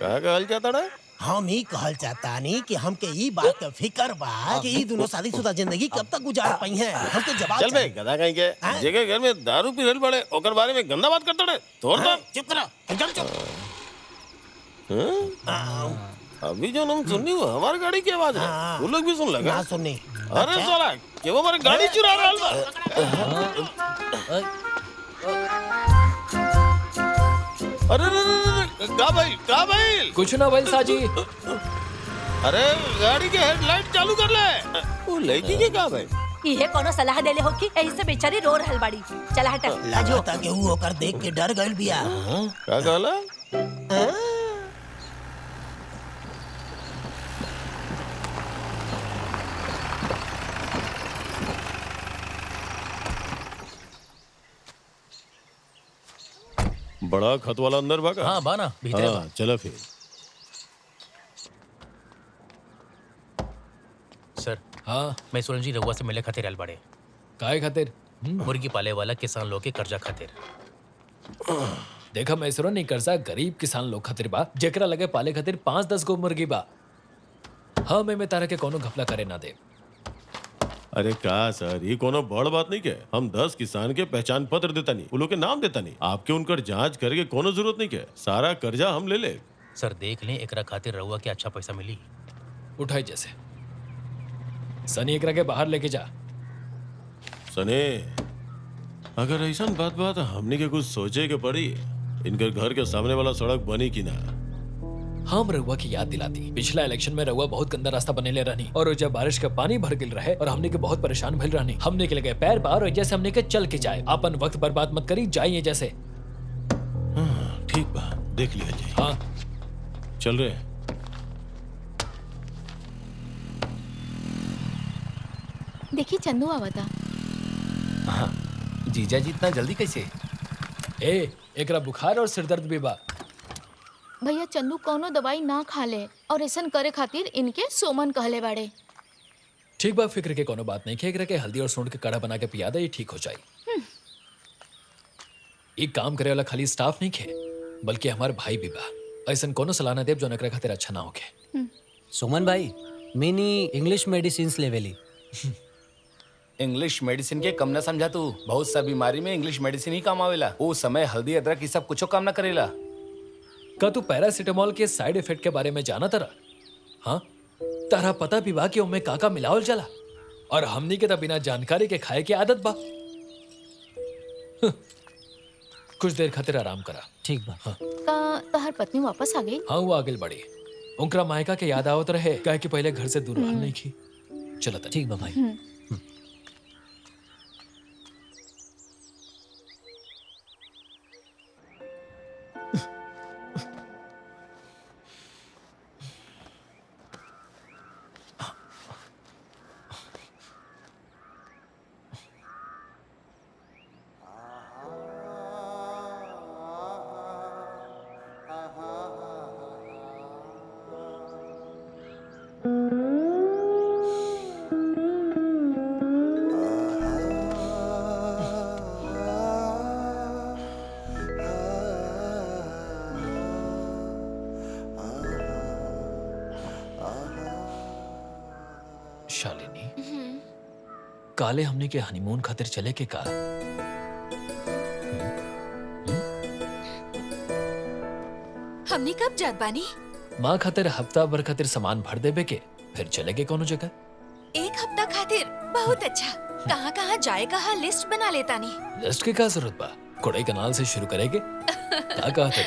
का कहल जाता है? हम ही कहल चाहता नहीं कि हमके ई बात का फिकर बा कि ई दोनों शादीशुदा जिंदगी कब तक गुजार पाई हैं। हमके जवाब चल बे गधा कहीं के हाँ? जेके घर में दारू पी रहल बड़े ओकर बारे में गंदा बात करते रहे तोड़ दो। चुप करो एकदम चुप। अभी जो हम सुननी वो हमारी गाड़ी की आवाज है। हाँ। वो लोग भी सुन लगा। ना सुननी। अरे साला कि वो हमारी गाड़ी चुरा रहा है। अरे का भाई कुछ ना भाई साजी। अरे गाड़ी के हेडलाइट चालू कर ले। वो लड़की के का भाई इहे कोनो सलाह देले हो कि एही से बेचारी रो रहल बाड़ी। चला हट लागता कि वो ओकर देख के डर गइल बिया। का कहला? बड़ा खत वाला अंदर भागा। हाँ बाना भीतर हाँ, चलो फिर। सर हाँ मैं सुरन जी रउआ से मिले खातिर आयल बाड़े। काय खातिर? मुर्गी पाले वाला किसान लोग के कर्जा खातिर। देखा मैसरो नहीं कर्जा गरीब किसान लोग खातिर बा जेकरा लगे पाले खातिर 5-10 गो मुर्गी बा। हाँ मैं तारा के कोनो घपला करे ना दे। अरे का सर ये कोनो बड़ बात नहीं के। हम 10 किसान के पहचान पत्र देता नहीं उन लोग के नाम देता नहीं। आपके उनकर जांच करके कोनो जरूरत नहीं के। सारा कर्जा हम ले ले। सर देख लें एकरा खातिर रउआ के अच्छा पैसा मिली। उठाई जैसे सनी एकरा के बाहर लेके जा। सने अगर ऐसा बात हमने के कुछ सोचे के पड़ी। इनके घर के सामने वाला सड़क बनी कि ना। हम रउआ की याद दिलाती पिछला इलेक्शन में रउआ बहुत गंदा रास्ता बनेले रहनी और जब बारिश का पानी भर गिल रहे और हमने के बहुत परेशान भइल रहनी। हमने के लगे पैर बार और जैसे हमने के चल के जाए अपन वक्त बर्बाद मत करी जाइए जैसे। ठीक बा देख लिया जाए। हाँ चल रहे। देखी चंदू आवता। जीजा जी इतना जल्दी कैसे? ए एकरा बुखार और सिरदर्द भी बा। भैया चंदू कौनो दवाई ना खा ले और ऐसन करे खातिर इनके सोमन कहले बाड़े। ठीक बा फिक्र के कोनो बात नहीं है। एकरा के हल्दी और सूंड के काढ़ा बना के पिया दे ये ठीक हो जाए। एक काम करे वाला खाली स्टाफ नहीं खे बल्कि हमारे भाई भी बा। ऐसन कोनो सलाह ना देव जो एकरा खातिर अच्छा ना होके। सुमन भाई मिनी इंग्लिश मेडिसिन लेवेली। इंग्लिश मेडिसिन के कम ना समझा तू। बहुत सा बीमारी में इंग्लिश मेडिसिन ही काम आवेला। वो समय हल्दी अदरक ये सब कुछो काम ना करेला। का तू पैरासीटामोल के साइड इफेक्ट के बारे में जाना तारा? हाँ तारा पता भी बा कि उनमें काका मिलावल चला और हमनी के तो बिना जानकारी के खाए की आदत बा। कुछ देर खातिर आराम करा। ठीक बा। हाँ का तहर पत्नी वापस आ गई? हाँ वो आगे बढ़ी। उनका मायका के याद आवत रहे काहे कि पहले घर से दूर रहल नहीं की। चलो तनी। ठीक बा भाई। शालिनी काले हमने के हनीमून खातिर चले के का? हमनी कब जात बानी? माँ खातिर हफ्ता भर खातिर सामान भर देबे के फिर चले के कोनो जगह। एक हफ्ता खातिर बहुत अच्छा। कहाँ कहाँ जाए कहाँ लिस्ट बना लेता नी। लिस्ट की क्या जरूरत बा? कोड़ई कनाल से शुरू करेंगे। क्या कहते?